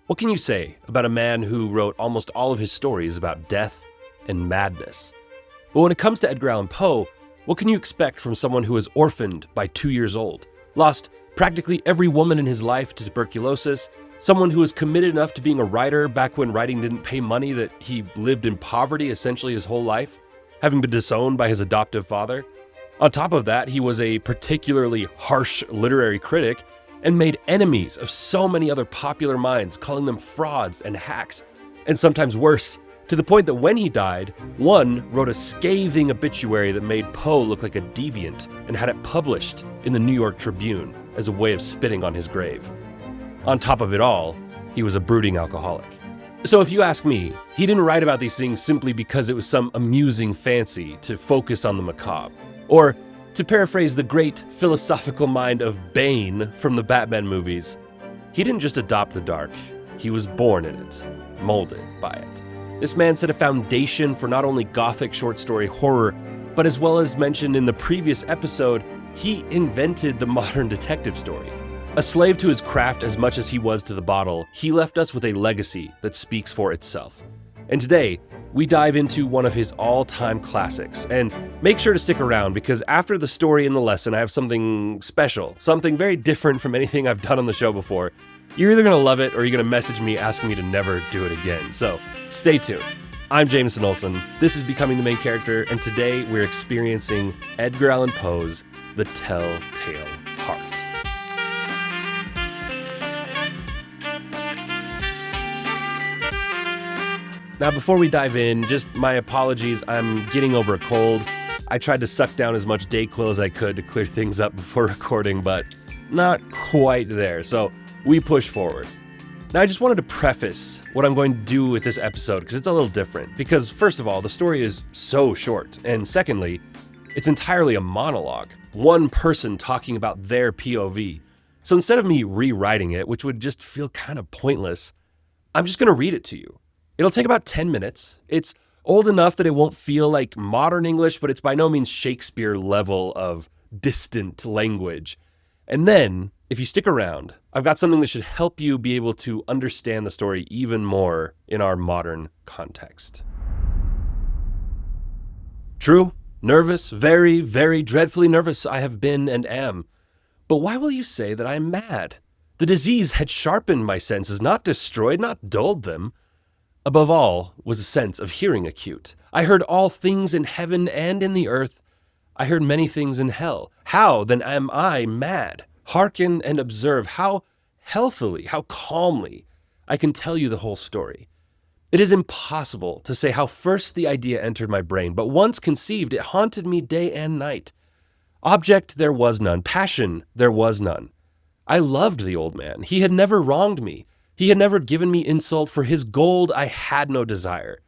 What can you say about a man who wrote almost all of his stories about death and madness? But when it comes to Edgar Allan Poe, what can you expect from someone who was orphaned by 2 years old, lost practically every woman in his life to tuberculosis, someone who was committed enough to being a writer back when writing didn't pay money that he lived in poverty essentially his whole life, having been disowned by his adoptive father? On top of that, he was a particularly harsh literary critic and made enemies of so many other popular minds, calling them frauds and hacks, and sometimes worse, to the point that when he died, one wrote a scathing obituary that made Poe look like a deviant and had it published in the New York Tribune as a way of spitting on his grave. On top of it all, he was a brooding alcoholic. So if you ask me, he didn't write about these things simply because it was some amusing fancy to focus on the macabre. Or, to paraphrase the great philosophical mind of Bane from the Batman movies, he didn't just adopt the dark, he was born in it, molded by it. This man set a foundation for not only gothic short story horror, but as well as mentioned in the previous episode, he invented the modern detective story. A slave to his craft as much as he was to the bottle, he left us with a legacy that speaks for itself. And today, we dive into one of his all-time classics. And make sure to stick around because after the story and the lesson, I have something special, something very different from anything I've done on the show before. You're either going to love it or you're going to message me asking me to never do it again. So stay tuned. I'm Jameson Olson. This is Becoming the Main Character, and today we're experiencing Edgar Allan Poe's The Telltale Heart. Now, before we dive in, just my apologies, I'm getting over a cold. I tried to suck down as much Dayquil as I could to clear things up before recording, but not quite there, so we push forward. Now, I just wanted to preface what I'm going to do with this episode, because it's a little different. Because, first of all, the story is so short, and secondly, it's entirely a monologue. One person talking about their POV. So instead of me rewriting it, which would just feel kind of pointless, I'm just going to read it to you. It'll take about 10 minutes. It's old enough that it won't feel like modern English, but it's by no means Shakespeare level of distant language. And then, if you stick around, I've got something that should help you be able to understand the story even more in our modern context. True, nervous, very, very dreadfully nervous I have been and am. But why will you say that I am mad? The disease had sharpened my senses, not destroyed, not dulled them. Above all was a sense of hearing acute. I heard all things in heaven and in the earth. I heard many things in hell. How then am I mad? Hearken and observe how healthily, how calmly I can tell you the whole story. It is impossible to say how first the idea entered my brain, but once conceived, it haunted me day and night. Object there was none, passion there was none. I loved the old man. He had never wronged me. He had never given me insult. For his gold I had no desire.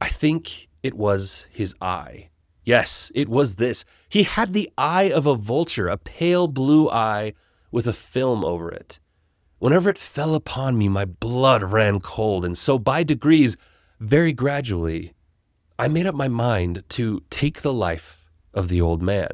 I think it was his eye. Yes, it was this. He had the eye of a vulture, a pale blue eye with a film over it. Whenever it fell upon me, my blood ran cold, and so by degrees, very gradually, I made up my mind to take the life of the old man,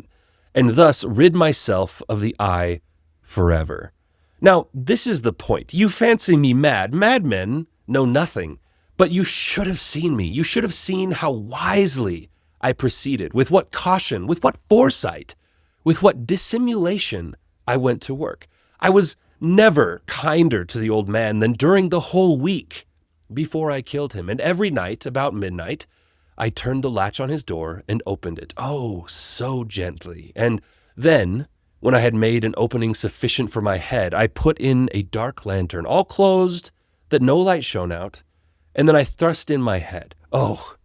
and thus rid myself of the eye forever. Now, this is the point. You fancy me mad. Madmen know nothing. But you should have seen me. You should have seen how wisely I proceeded, with what caution, with what foresight, with what dissimulation I went to work. I was never kinder to the old man than during the whole week before I killed him. And every night, about midnight, I turned the latch on his door and opened it. Oh, so gently. And then, when I had made an opening sufficient for my head, I put in a dark lantern, all closed, that no light shone out, and then I thrust in my head. Oh,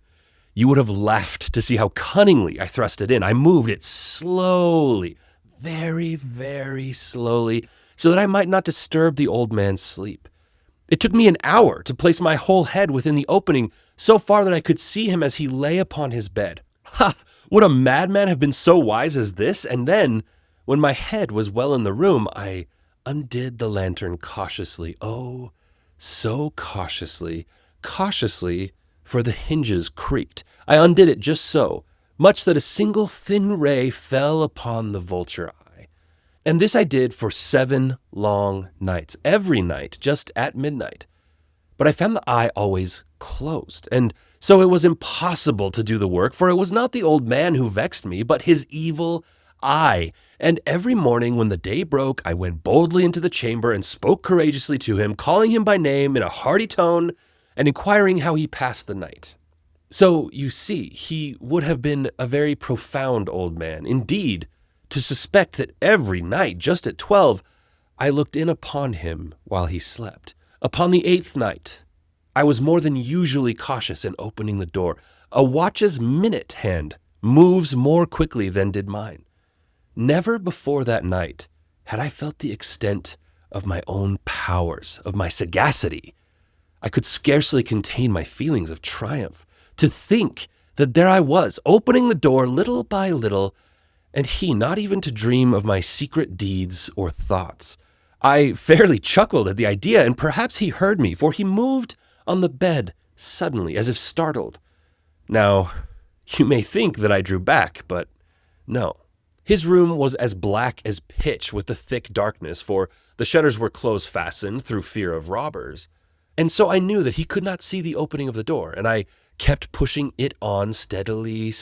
you would have laughed to see how cunningly I thrust it in. I moved it slowly, very, very slowly, so that I might not disturb the old man's sleep. It took me an hour to place my whole head within the opening, so far that I could see him as he lay upon his bed. Ha! Would a madman have been so wise as this? And then, when my head was well in the room, I undid the lantern cautiously. Oh, so cautiously, for the hinges creaked. I undid it just so, much that a single thin ray fell upon the vulture eye. And this I did for 7 long nights, every night, just at midnight. But I found the eye always closed, and so it was impossible to do the work, for it was not the old man who vexed me, but his evil eye. And every morning when the day broke, I went boldly into the chamber and spoke courageously to him, calling him by name in a hearty tone and inquiring how he passed the night. So, you see, he would have been a very profound old man, indeed, to suspect that every night, just at 12, I looked in upon him while he slept. Upon the 8th night, I was more than usually cautious in opening the door. A watch's minute hand moves more quickly than did mine. Never before that night had I felt the extent of my own powers, of my sagacity. I could scarcely contain my feelings of triumph. To think that there I was, opening the door little by little, and he not even to dream of my secret deeds or thoughts. I fairly chuckled at the idea, and perhaps he heard me, for he moved on the bed suddenly, as if startled. Now, you may think that I drew back, but no. His room was as black as pitch with the thick darkness, for the shutters were close-fastened through fear of robbers. And so I knew that he could not see the opening of the door, and I kept pushing it on steadily.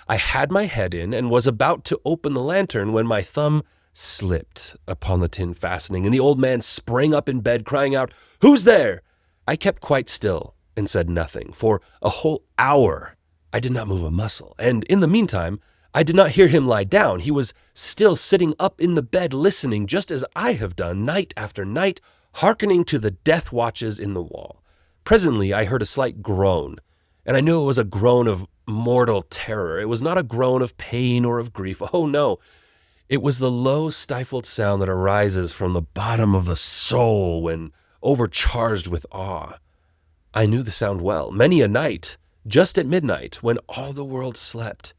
I had my head in and was about to open the lantern when my thumb slipped upon the tin fastening, and the old man sprang up in bed, crying out, "Who's there?" I kept quite still and said nothing. For a whole hour I did not move a muscle, and in the meantime I did not hear him lie down. He was still sitting up in the bed listening, just as I have done night after night, hearkening to the death watches in the wall. Presently I heard a slight groan, and I knew it was a groan of mortal terror. It was not a groan of pain or of grief. Oh, no. It was the low, stifled sound that arises from the bottom of the soul when overcharged with awe. I knew the sound well. Many a night, just at midnight, when all the world slept,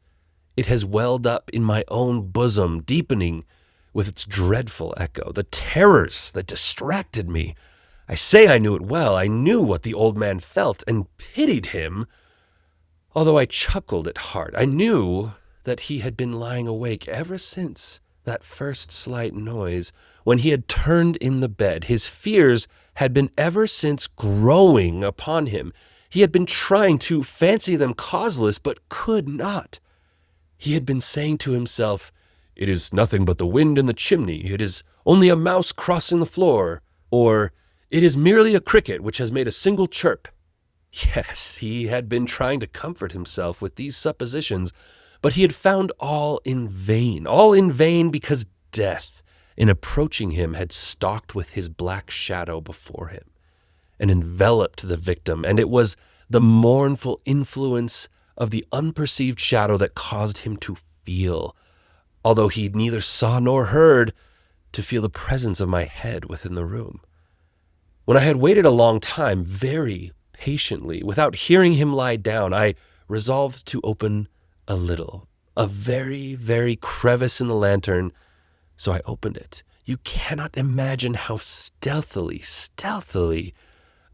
it has welled up in my own bosom, deepening with its dreadful echo. The terrors that distracted me, I say I knew it well. I knew what the old man felt and pitied him, although I chuckled at heart. I knew that he had been lying awake ever since that first slight noise, when he had turned in the bed. His fears had been ever since growing upon him. He had been trying to fancy them causeless, but could not. He had been saying to himself, "It is nothing but the wind in the chimney. It is only a mouse crossing the floor," or "It is merely a cricket which has made a single chirp." Yes, he had been trying to comfort himself with these suppositions, but he had found all in vain because death, in approaching him, had stalked with his black shadow before him and enveloped the victim, and it was the mournful influence of the unperceived shadow that caused him to feel, although he neither saw nor heard, to feel the presence of my head within the room. When I had waited a long time, very patiently, without hearing him lie down, I resolved to open a little, a very crevice in the lantern, so I opened it. You cannot imagine how stealthily,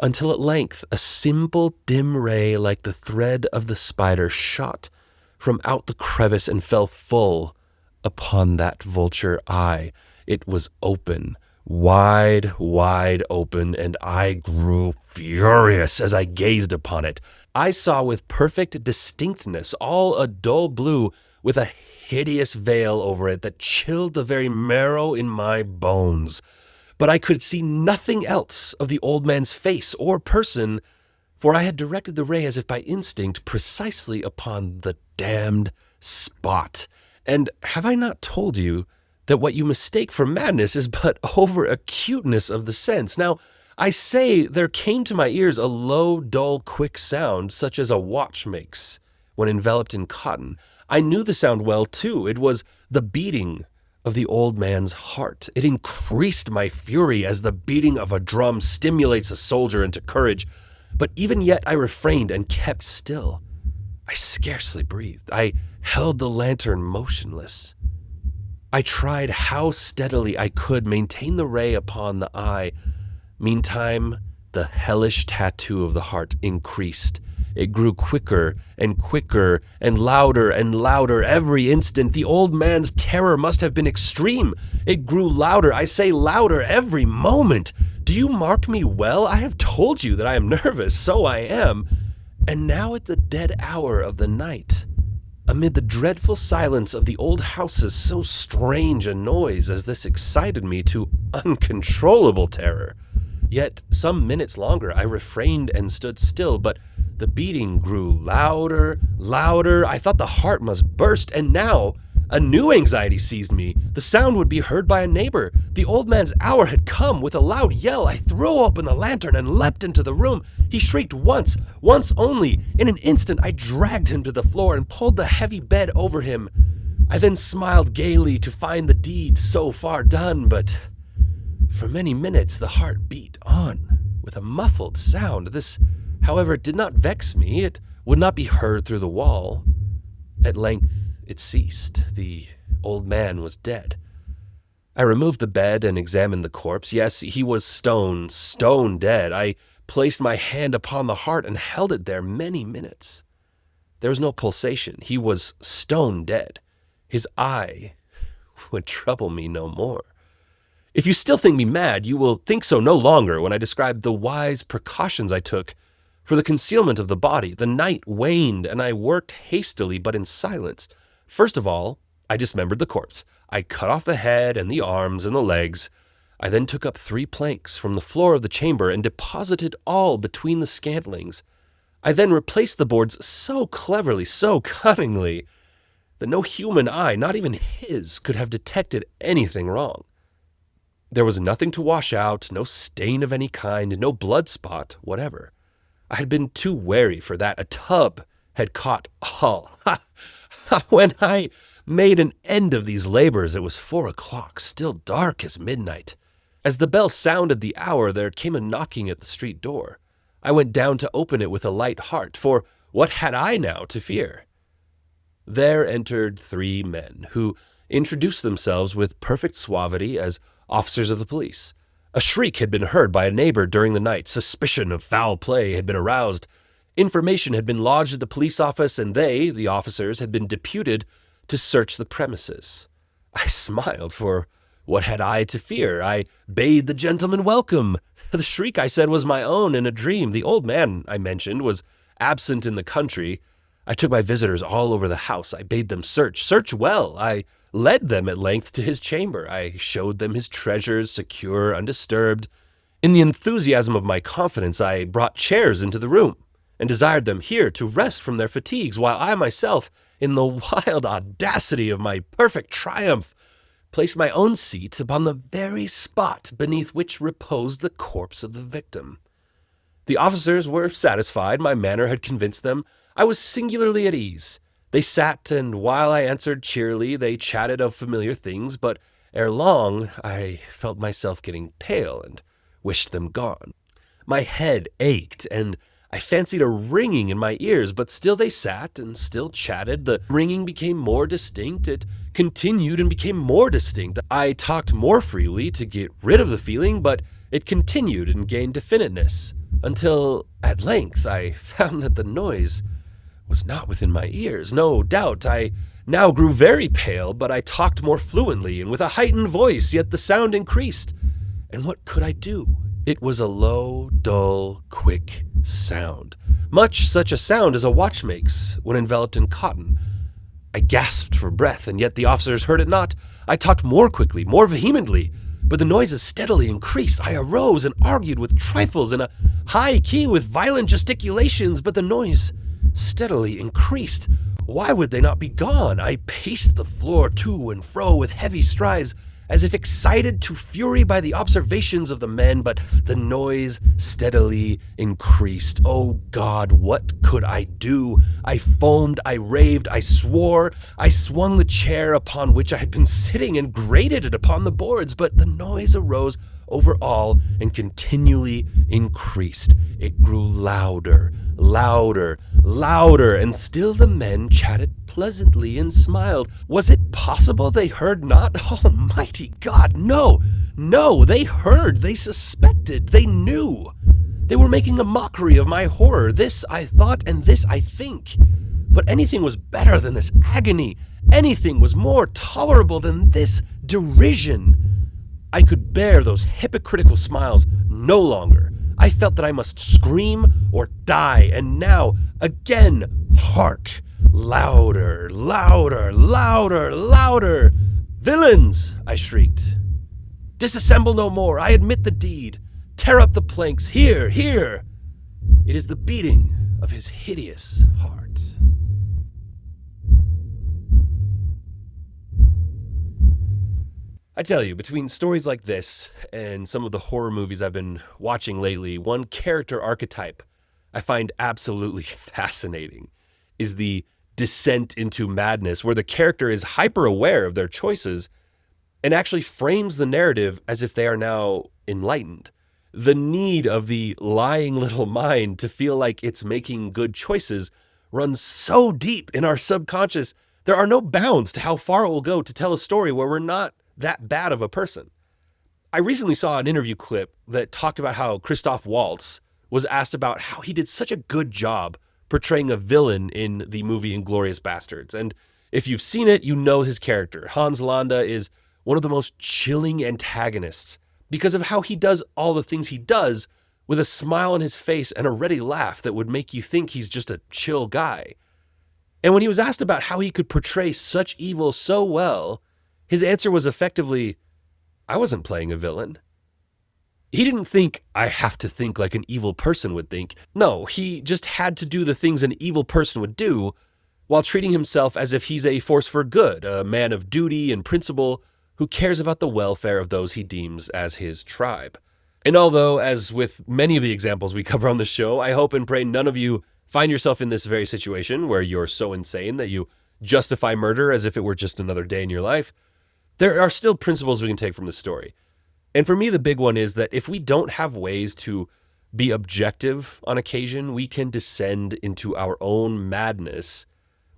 until at length a simple dim ray like the thread of the spider shot from out the crevice and fell full upon that vulture eye. It was open, wide open, and I grew furious as I gazed upon it. I saw with perfect distinctness all a dull blue with a hideous veil over it that chilled the very marrow in my bones. But I could see nothing else of the old man's face or person, for I had directed the ray as if by instinct precisely upon the damned spot. And have I not told you that what you mistake for madness is but over-acuteness of the sense? Now, I say there came to my ears a low, dull, quick sound, such as a watch makes when enveloped in cotton. I knew the sound well, too. It was the beating of the old man's heart. It increased my fury as the beating of a drum stimulates a soldier into courage. But even yet I refrained and kept still. I scarcely breathed. I held the lantern motionless. I tried how steadily I could maintain the ray upon the eye. Meantime, the hellish tattoo of the heart increased. It grew quicker and quicker and louder every instant. The old man's terror must have been extreme. It grew louder, I say louder, every moment. Do you mark me well? I have told you that I am nervous, so I am. And now at the dead hour of the night, amid the dreadful silence of the old houses, so strange a noise as this excited me to uncontrollable terror. Yet some minutes longer I refrained and stood still, but the beating grew louder. I thought the heart must burst, and now a new anxiety seized me. The sound would be heard by a neighbor. The old man's hour had come. With a loud yell, I threw open the lantern and leapt into the room. He shrieked once only. In an instant, I dragged him to the floor and pulled the heavy bed over him. I then smiled gaily to find the deed so far done, but for many minutes the heart beat on with a muffled sound. This, however, did not vex me. It would not be heard through the wall. At length it ceased. The old man was dead. I removed the bed and examined the corpse. Yes, he was stone dead. I placed my hand upon the heart and held it there many minutes. There was no pulsation. He was stone dead. His eye would trouble me no more. If you still think me mad, you will think so no longer when I describe the wise precautions I took for the concealment of the body. The night waned, and I worked hastily but in silence. First of all, I dismembered the corpse. I cut off the head and the arms and the legs. I then took up 3 planks from the floor of the chamber and deposited all between the scantlings. I then replaced the boards so cleverly, so cunningly, that no human eye, not even his, could have detected anything wrong. There was nothing to wash out, no stain of any kind, no blood spot whatever. I had been too wary for that. A tub had caught all. When I made an end of these labors, it was 4 o'clock, still dark as midnight. As the bell sounded the hour, there came a knocking at the street door. I went down to open it with a light heart, for what had I now to fear? There entered 3 men, who introduced themselves with perfect suavity as officers of the police. A shriek had been heard by a neighbor during the night. Suspicion of foul play had been aroused. Information had been lodged at the police office, and they, the officers, had been deputed to search the premises. I smiled, for what had I to fear? I bade the gentleman welcome. The shriek, I said, was my own in a dream. The old man, I mentioned, was absent in the country. I took my visitors all over the house. I bade them search well. I led them at length to his chamber. I showed them his treasures, secure, undisturbed. In the enthusiasm of my confidence, I brought chairs into the room and desired them here to rest from their fatigues, while I myself, in the wild audacity of my perfect triumph, placed my own seat upon the very spot beneath which reposed the corpse of the victim. The officers were satisfied. My manner had convinced them. I was singularly at ease. They sat, and while I answered cheerily, they chatted of familiar things, but ere long I felt myself getting pale and wished them gone. My head ached, and I fancied a ringing in my ears, but still they sat and still chatted. The ringing became more distinct. It continued and became more distinct. I talked more freely to get rid of the feeling, but it continued and gained definiteness, until at length I found that the noise was not within my ears. No doubt I now grew very pale, but I talked more fluently and with a heightened voice, yet the sound increased. And what could I do? It was a low, dull, quick sound, much such a sound as a watch makes when enveloped in cotton. I gasped for breath, and yet the officers heard it not. I talked more quickly, more vehemently, but the noises steadily increased. I arose and argued with trifles in a high key with violent gesticulations, but the noise steadily increased. Why would they not be gone? I paced the floor to and fro with heavy strides, as if excited to fury by the observations of the men, but the noise steadily increased. Oh God, what could I do? I foamed, I raved, I swore. I swung the chair upon which I had been sitting and grated it upon the boards, but the noise arose over all and continually increased. It grew louder, and still the men chatted pleasantly and smiled. Was it possible they heard not? Almighty God, no, they heard, they suspected, they knew. They were making a mockery of my horror. This I thought, and this I think. But anything was better than this agony. Anything was more tolerable than this derision. I could bear those hypocritical smiles no longer. I felt that I must scream or die, and now, again, hark! Louder, louder, louder, louder! Villains! I shrieked. Disassemble no more, I admit the deed. Tear up the planks, here, here! It is the beating of his hideous heart. I tell you, between stories like this and some of the horror movies I've been watching lately, one character archetype I find absolutely fascinating is the descent into madness, where the character is hyper aware of their choices and actually frames the narrative as if they are now enlightened. The need of the lying little mind to feel like it's making good choices runs so deep in our subconscious, there are no bounds to how far it will go to tell a story where we're not that bad of a person. I recently saw an interview clip that talked about how Christoph Waltz was asked about how he did such a good job portraying a villain in the movie Inglourious Basterds. And if you've seen it, you know his character. Hans Landa is one of the most chilling antagonists because of how he does all the things he does with a smile on his face and a ready laugh that would make you think he's just a chill guy. And when he was asked about how he could portray such evil so well, his answer was effectively, I wasn't playing a villain. He didn't think, I have to think like an evil person would think. No, he just had to do the things an evil person would do while treating himself as if he's a force for good, a man of duty and principle who cares about the welfare of those he deems as his tribe. And although, as with many of the examples we cover on the show, I hope and pray none of you find yourself in this very situation where you're so insane that you justify murder as if it were just another day in your life, there are still principles we can take from the story. And for me, the big one is that if we don't have ways to be objective on occasion, we can descend into our own madness,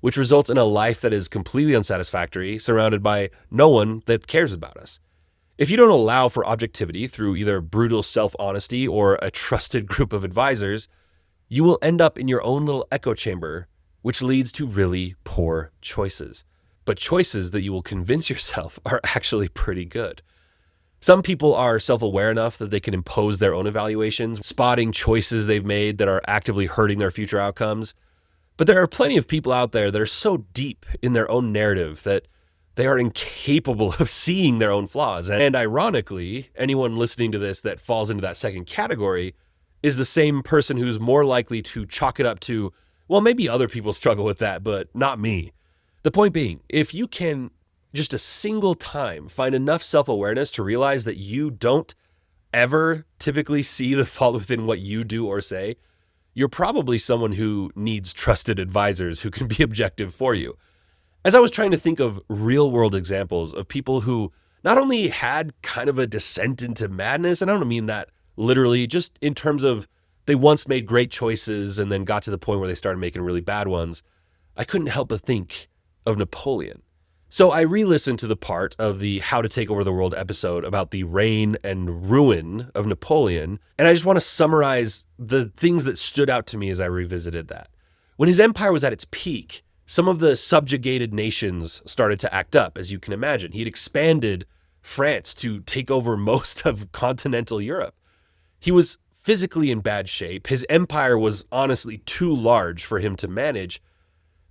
which results in a life that is completely unsatisfactory, surrounded by no one that cares about us. If you don't allow for objectivity through either brutal self-honesty or a trusted group of advisors, you will end up in your own little echo chamber, which leads to really poor choices. But choices that you will convince yourself are actually pretty good. Some people are self-aware enough that they can impose their own evaluations, spotting choices they've made that are actively hurting their future outcomes. But there are plenty of people out there that are so deep in their own narrative that they are incapable of seeing their own flaws. And ironically, anyone listening to this that falls into that second category is the same person who's more likely to chalk it up to, well, maybe other people struggle with that, but not me. The point being, if you can just a single time find enough self-awareness to realize that you don't ever typically see the fault within what you do or say, you're probably someone who needs trusted advisors who can be objective for you. As I was trying to think of real-world examples of people who not only had kind of a descent into madness, and I don't mean that literally, just in terms of they once made great choices and then got to the point where they started making really bad ones, I couldn't help but think of Napoleon. So I re-listened to the part of the How to Take Over the World episode about the reign and ruin of Napoleon, and I just want to summarize the things that stood out to me as I revisited that. When his empire was at its peak, some of the subjugated nations started to act up, as you can imagine. He'd expanded France to take over most of continental Europe. He was physically in bad shape. His empire was honestly too large for him to manage,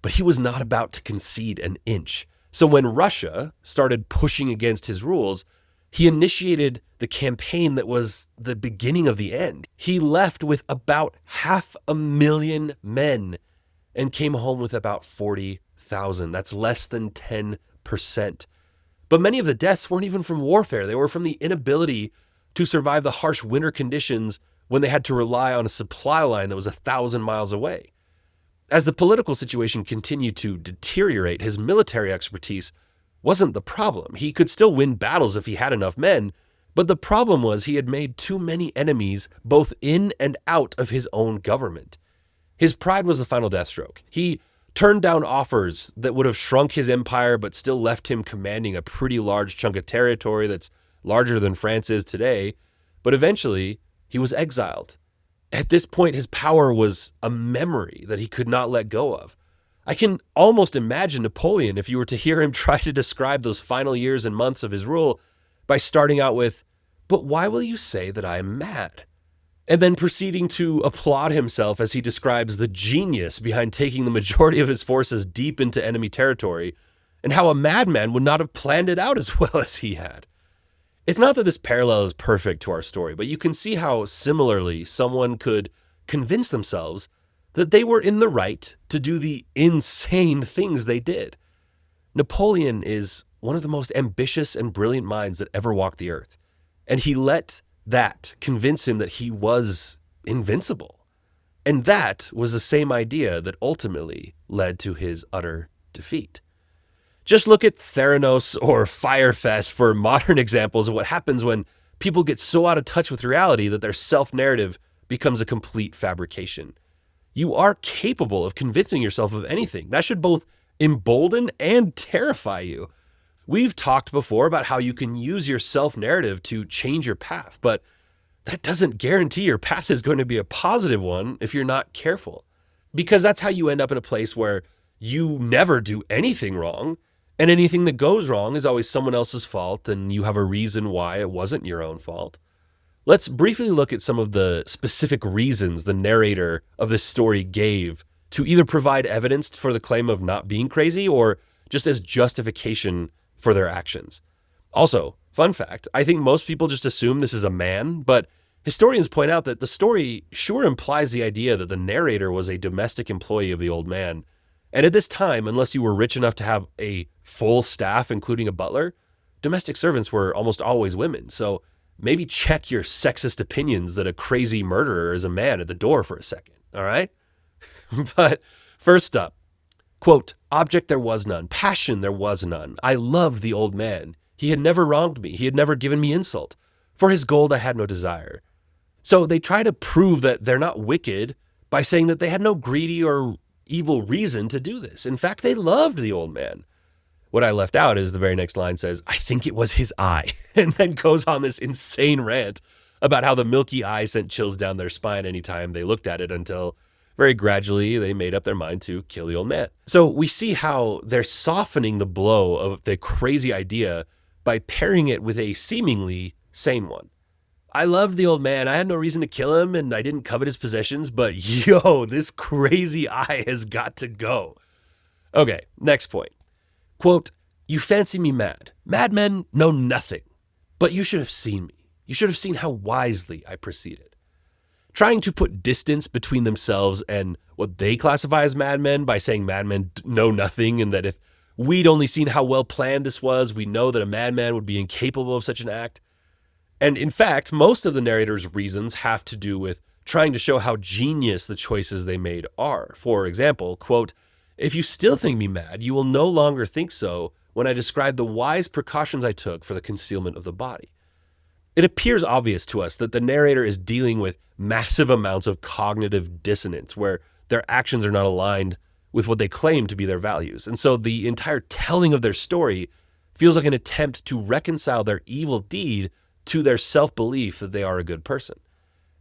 but he was not about to concede an inch. So when Russia started pushing against his rules, he initiated the campaign that was the beginning of the end. He left with about 500,000 men and came home with about 40,000. That's less than 10%. But many of the deaths weren't even from warfare. They were from the inability to survive the harsh winter conditions when they had to rely on a supply line that was 1,000 miles away. As the political situation continued to deteriorate, his military expertise wasn't the problem. He could still win battles if he had enough men, but the problem was he had made too many enemies both in and out of his own government. His pride was the final death stroke. He turned down offers that would have shrunk his empire but still left him commanding a pretty large chunk of territory that's larger than France is today, but eventually he was exiled. At this point, his power was a memory that he could not let go of. I can almost imagine Napoleon if you were to hear him try to describe those final years and months of his rule by starting out with, "But why will you say that I am mad?" And then proceeding to applaud himself as he describes the genius behind taking the majority of his forces deep into enemy territory and how a madman would not have planned it out as well as he had. It's not that this parallel is perfect to our story, but you can see how similarly someone could convince themselves that they were in the right to do the insane things they did. Napoleon is one of the most ambitious and brilliant minds that ever walked the earth, and he let that convince him that he was invincible. And that was the same idea that ultimately led to his utter defeat. Just look at Theranos or Firefest for modern examples of what happens when people get so out of touch with reality that their self-narrative becomes a complete fabrication. You are capable of convincing yourself of anything. That should both embolden and terrify you. We've talked before about how you can use your self-narrative to change your path, but that doesn't guarantee your path is going to be a positive one if you're not careful. Because that's how you end up in a place where you never do anything wrong, and anything that goes wrong is always someone else's fault, and you have a reason why it wasn't your own fault. Let's briefly look at some of the specific reasons the narrator of this story gave to either provide evidence for the claim of not being crazy or just as justification for their actions. Also, fun fact, I think most people just assume this is a man, but historians point out that the story sure implies the idea that the narrator was a domestic employee of the old man. And at this time, unless you were rich enough to have a full staff, including a butler, domestic servants were almost always women. So maybe check your sexist opinions that a crazy murderer is a man at the door for a second, all right? But first up, quote, "Object there was none, passion there was none. I loved the old man. He had never wronged me. He had never given me insult. For his gold I had no desire." So they try to prove that they're not wicked by saying that they had no greedy or evil reason to do this. In fact, they loved the old man. What I left out is the very next line says, "I think it was his eye," and then goes on this insane rant about how the milky eye sent chills down their spine anytime they looked at it until very gradually they made up their mind to kill the old man. So we see how they're softening the blow of the crazy idea by pairing it with a seemingly sane one. I loved the old man. I had no reason to kill him, and I didn't covet his possessions, but yo, this crazy eye has got to go. Okay, next point. Quote, "You fancy me mad. Madmen know nothing, but you should have seen me. You should have seen how wisely I proceeded." Trying to put distance between themselves and what they classify as madmen by saying madmen know nothing, and that if we'd only seen how well planned this was, we know that a madman would be incapable of such an act. And in fact, most of the narrator's reasons have to do with trying to show how genius the choices they made are. For example, quote, "If you still think me mad, you will no longer think so when I describe the wise precautions I took for the concealment of the body." It appears obvious to us that the narrator is dealing with massive amounts of cognitive dissonance where their actions are not aligned with what they claim to be their values. And so the entire telling of their story feels like an attempt to reconcile their evil deed to their self-belief that they are a good person.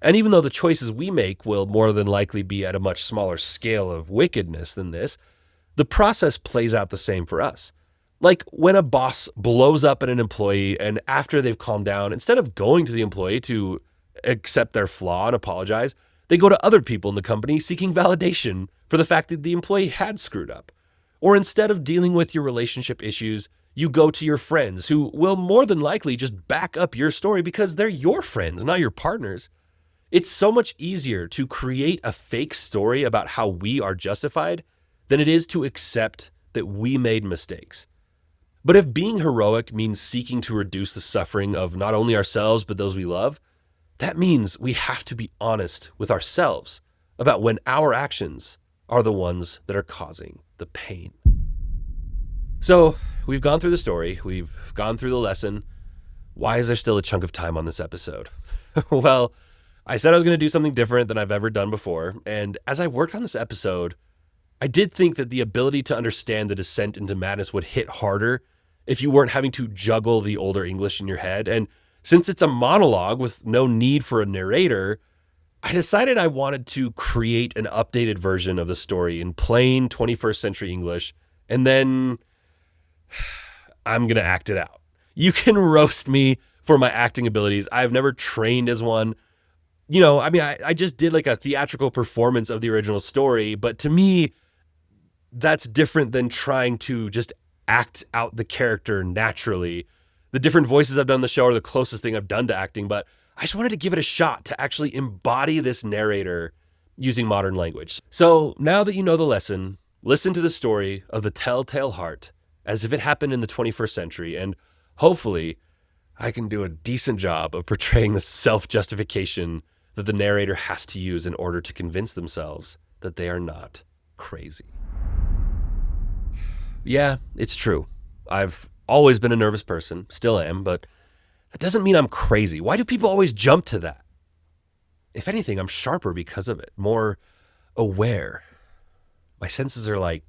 And even though the choices we make will more than likely be at a much smaller scale of wickedness than this, the process plays out the same for us. Like when a boss blows up at an employee and after they've calmed down, instead of going to the employee to accept their flaw and apologize, they go to other people in the company seeking validation for the fact that the employee had screwed up. Or instead of dealing with your relationship issues, you go to your friends who will more than likely just back up your story because they're your friends, not your partners. It's so much easier to create a fake story about how we are justified than it is to accept that we made mistakes. But if being heroic means seeking to reduce the suffering of not only ourselves but those we love, that means we have to be honest with ourselves about when our actions are the ones that are causing the pain. So we've gone through the story. We've gone through the lesson. Why is there still a chunk of time on this episode? Well, I said I was going to do something different than I've ever done before. And as I worked on this episode, I did think that the ability to understand the descent into madness would hit harder if you weren't having to juggle the older English in your head. And since it's a monologue with no need for a narrator, I decided I wanted to create an updated version of the story in plain 21st century English, and then I'm going to act it out. You can roast me for my acting abilities. I've never trained as one. I just did like a theatrical performance of the original story, but to me, that's different than trying to just act out the character naturally. The different voices I've done in the show are the closest thing I've done to acting, but I just wanted to give it a shot to actually embody this narrator using modern language. So now that you know the lesson, listen to the story of the Telltale Heart as if it happened in the 21st century, and hopefully I can do a decent job of portraying the self-justification that the narrator has to use in order to convince themselves that they are not crazy. Yeah, it's true. I've always been a nervous person, still am, but that doesn't mean I'm crazy. Why do people always jump to that? If anything, I'm sharper because of it, more aware. My senses are like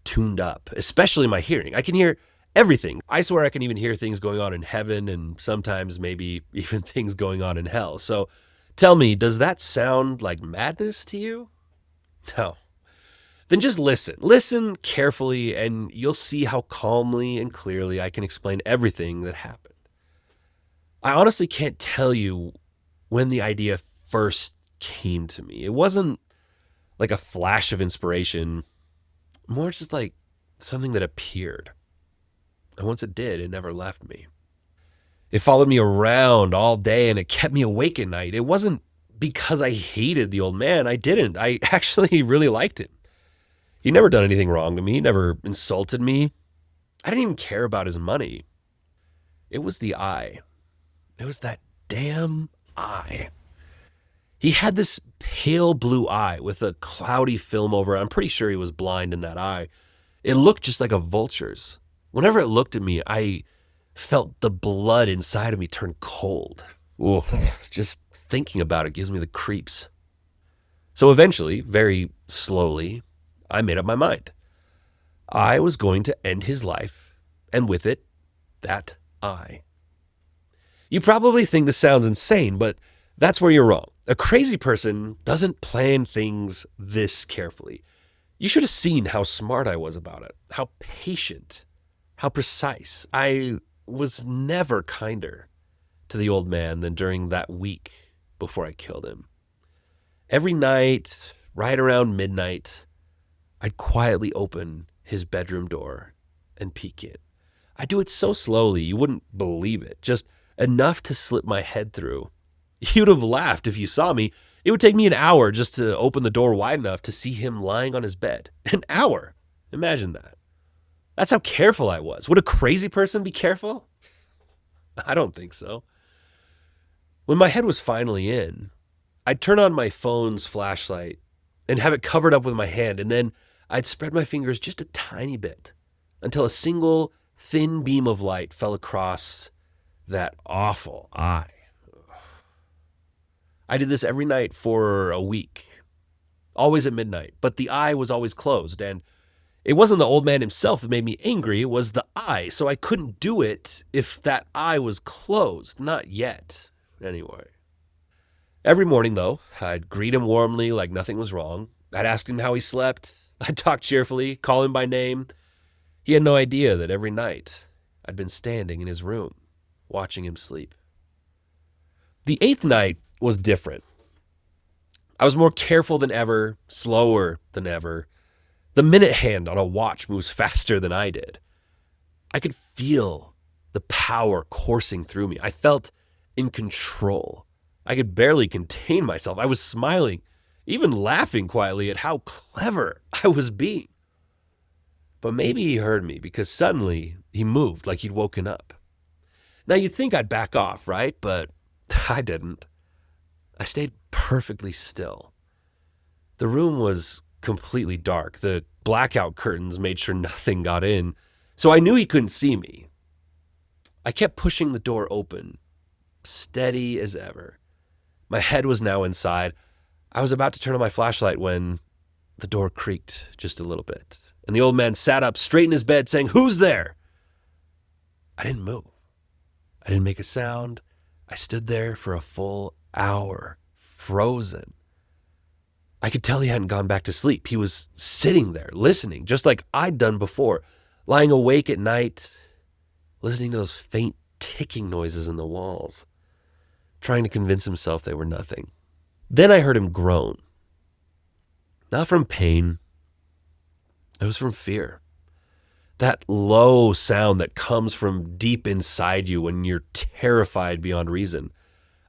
tuned up, especially my hearing. I can hear everything. I swear I can even hear things going on in heaven and sometimes maybe even things going on in hell. So tell me, does that sound like madness to you? No. Then just listen. Listen carefully and you'll see how calmly and clearly I can explain everything that happened. I honestly can't tell you when the idea first came to me. It wasn't like a flash of inspiration, more just like something that appeared. And once it did, it never left me. It followed me around all day and it kept me awake at night. It wasn't because I hated the old man. I didn't. I actually really liked him. He never done anything wrong to me, never insulted me. I didn't even care about his money. It was the eye. It was that damn eye. He had this pale blue eye with a cloudy film over it. I'm pretty sure he was blind in that eye. It looked just like a vulture's. Whenever it looked at me, I felt the blood inside of me turn cold. Ooh, just thinking about it gives me the creeps. So eventually, very slowly, I made up my mind. I was going to end his life, and with it, that eye. You probably think this sounds insane, but that's where you're wrong. A crazy person doesn't plan things this carefully. You should have seen how smart I was about it, how patient, how precise. I was never kinder to the old man than during that week before I killed him. Every night, right around midnight, I'd quietly open his bedroom door and peek in. I'd do it so slowly you wouldn't believe it, just enough to slip my head through. You'd have laughed if you saw me. It would take me an hour just to open the door wide enough to see him lying on his bed. An hour. Imagine that. That's how careful I was. Would a crazy person be careful? I don't think so. When my head was finally in, I'd turn on my phone's flashlight and have it covered up with my hand, and then I'd spread my fingers just a tiny bit until a single thin beam of light fell across that awful eye. I did this every night for a week, always at midnight, but the eye was always closed, and it wasn't the old man himself that made me angry, it was the eye, so I couldn't do it if that eye was closed. Not yet, anyway. Every morning, though, I'd greet him warmly like nothing was wrong. I'd ask him how he slept. I'd talk cheerfully, call him by name. He had no idea that every night I'd been standing in his room, watching him sleep. The 8th night was different. I was more careful than ever, slower than ever. The minute hand on a watch moves faster than I did. I could feel the power coursing through me. I felt in control. I could barely contain myself. I was smiling, even laughing quietly at how clever I was being. But maybe he heard me because suddenly he moved like he'd woken up. Now you'd think I'd back off, right? But I didn't. I stayed perfectly still. The room was completely dark. The blackout curtains made sure nothing got in, so I knew he couldn't see me. I kept pushing the door open, steady as ever. My head was now inside. I was about to turn on my flashlight when the door creaked just a little bit, and the old man sat up straight in his bed saying, "Who's there?" I didn't move. I didn't make a sound. I stood there for a full hour, frozen. I could tell he hadn't gone back to sleep. He was sitting there, listening, just like I'd done before, lying awake at night, listening to those faint ticking noises in the walls, trying to convince himself they were nothing. Then I heard him groan. Not from pain. It was from fear. That low sound that comes from deep inside you when you're terrified beyond reason.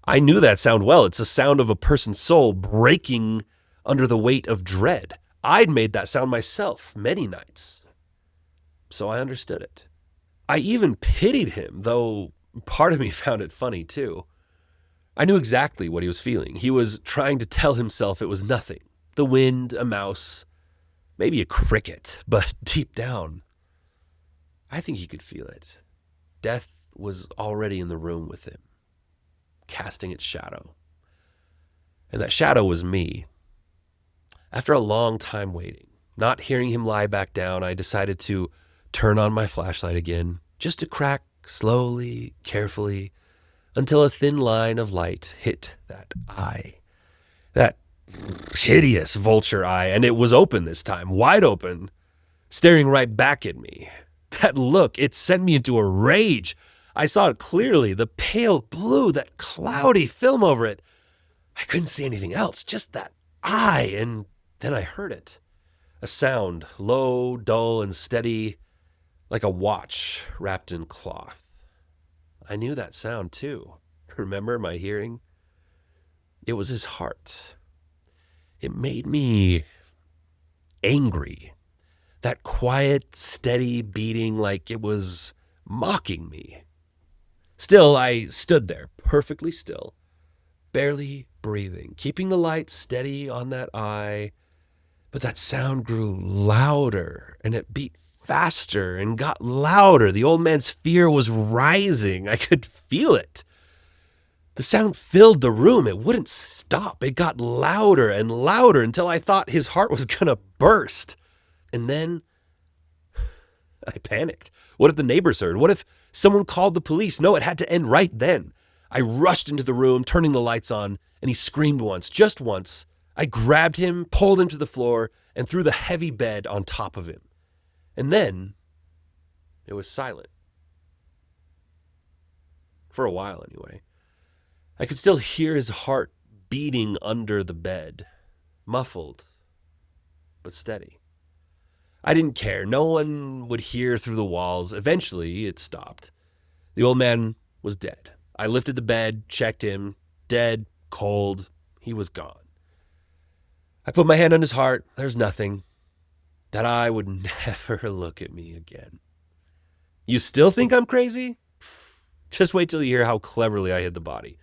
I knew that sound well. It's a sound of a person's soul breaking under the weight of dread. I'd made that sound myself many nights. So I understood it. I even pitied him, though part of me found it funny too. I knew exactly what he was feeling. He was trying to tell himself it was nothing. The wind, a mouse, maybe a cricket, but deep down, I think he could feel it. Death was already in the room with him, casting its shadow. And that shadow was me. After a long time waiting, not hearing him lie back down, I decided to turn on my flashlight again, just to crack slowly, carefully, until a thin line of light hit that eye. That hideous vulture eye, and it was open this time, wide open, staring right back at me. That look, it sent me into a rage. I saw it clearly, the pale blue, that cloudy film over it. I couldn't see anything else, just that eye, and then I heard it. A sound, low, dull, and steady, like a watch wrapped in cloth. I knew that sound too. Remember my hearing? It was his heart. It made me angry. That quiet, steady beating like it was mocking me. Still, I stood there, perfectly still, barely breathing, keeping the light steady on that eye. But that sound grew louder, and it beat faster and got louder. The old man's fear was rising. I could feel it. The sound filled the room. It wouldn't stop. It got louder and louder until I thought his heart was going to burst. And then I panicked. What if the neighbors heard? What if someone called the police? No, it had to end right then. I rushed into the room, turning the lights on, and he screamed once, just once. I grabbed him, pulled him to the floor, and threw the heavy bed on top of him. And then it was silent. For a while, anyway. I could still hear his heart beating under the bed, muffled, but steady. I didn't care. No one would hear through the walls. Eventually, it stopped. The old man was dead. I lifted the bed, checked him. Dead, cold. He was gone. I put my hand on his heart. There's nothing. That eye would never look at me again. You still think I'm crazy? Just wait till you hear how cleverly I hid the body.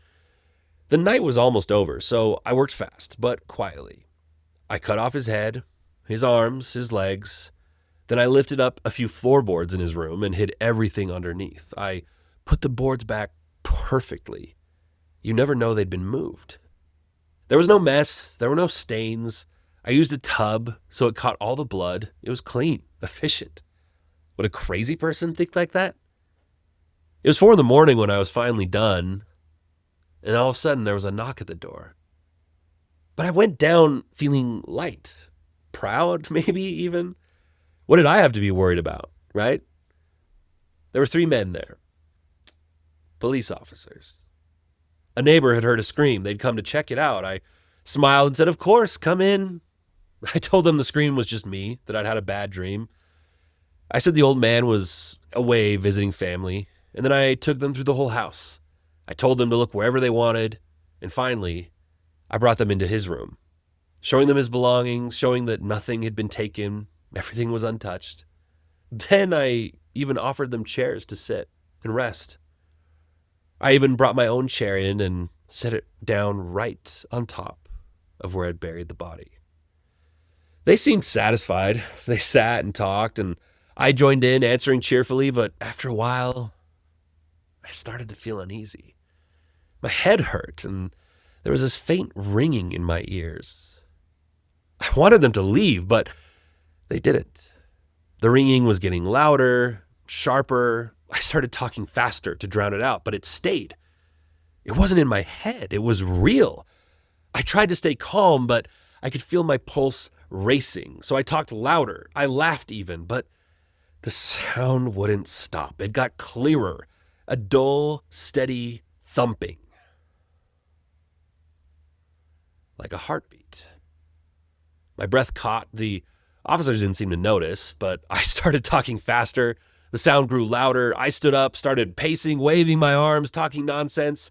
The night was almost over, so I worked fast, but quietly. I cut off his head, his arms, his legs. Then I lifted up a few floorboards in his room and hid everything underneath. I put the boards back perfectly. You never know they'd been moved. There was no mess. There were no stains. I used a tub, so it caught all the blood. It was clean, efficient. Would a crazy person think like that? It was 4 a.m. when I was finally done, and all of a sudden there was a knock at the door. But I went down feeling light, proud maybe even. What did I have to be worried about, right? There were 3 men there, police officers. A neighbor had heard a scream. They'd come to check it out. I smiled and said, "Of course, come in." I told them the scream was just me, that I'd had a bad dream. I said the old man was away visiting family, and then I took them through the whole house. I told them to look wherever they wanted, and finally, I brought them into his room, showing them his belongings, showing that nothing had been taken, everything was untouched. Then I even offered them chairs to sit and rest. I even brought my own chair in and set it down right on top of where I'd buried the body. They seemed satisfied. They sat and talked, and I joined in, answering cheerfully, but after a while, I started to feel uneasy. My head hurt, and there was this faint ringing in my ears. I wanted them to leave, but they didn't. The ringing was getting louder, sharper. I started talking faster to drown it out, but it stayed. It wasn't in my head. It was real. I tried to stay calm, but I could feel my pulse racing, so I talked louder. I laughed even, but the sound wouldn't stop. It got clearer, a dull, steady thumping, like a heartbeat. My breath caught. The officers didn't seem to notice, but I started talking faster. The sound grew louder. I stood up, started pacing, waving my arms, talking nonsense,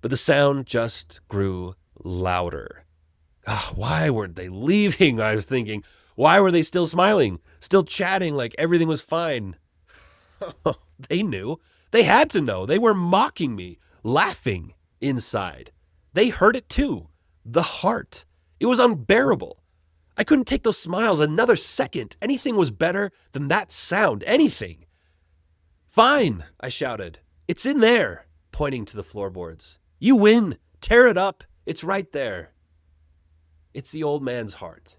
but the sound just grew louder. Why weren't they leaving? I was thinking. Why were they still smiling, still chatting like everything was fine? They knew. They had to know. They were mocking me, laughing inside. They heard it too. The heart. It was unbearable. I couldn't take those smiles another second. Anything was better than that sound. Anything. Fine, I shouted. It's in there, pointing to the floorboards. You win. Tear it up. It's right there. It's the old man's heart.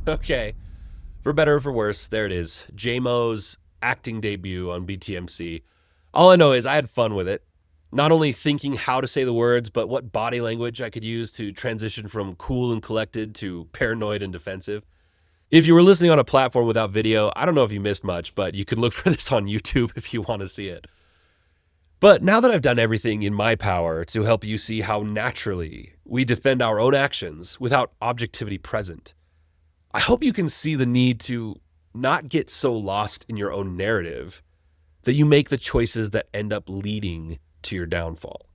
Okay, for better or for worse, there it is. J-Mo's acting debut on BTMC. All I know is I had fun with it. Not only thinking how to say the words, but what body language I could use to transition from cool and collected to paranoid and defensive. If you were listening on a platform without video, I don't know if you missed much, but you could look for this on YouTube if you want to see it. But now that I've done everything in my power to help you see how naturally we defend our own actions without objectivity present, I hope you can see the need to not get so lost in your own narrative that you make the choices that end up leading to your downfall.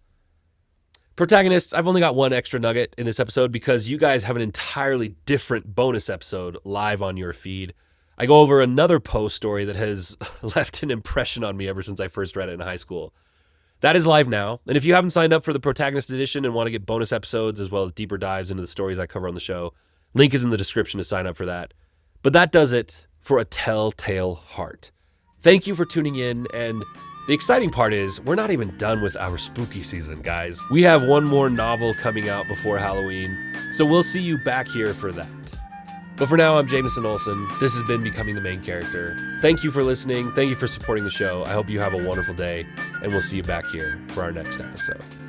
Protagonists, I've only got one extra nugget in this episode because you guys have an entirely different bonus episode live on your feed. I go over another Poe story that has left an impression on me ever since I first read it in high school. That is live now, and if you haven't signed up for the Protagonist Edition and want to get bonus episodes as well as deeper dives into the stories I cover on the show, link is in the description to sign up for that. But that does it for A Telltale Heart. Thank you for tuning in, and the exciting part is we're not even done with our spooky season, guys. We have one more novel coming out before Halloween, so we'll see you back here for that. But for now, I'm Jameson Olsen. This has been Becoming the Main Character. Thank you for listening. Thank you for supporting the show. I hope you have a wonderful day, and we'll see you back here for our next episode.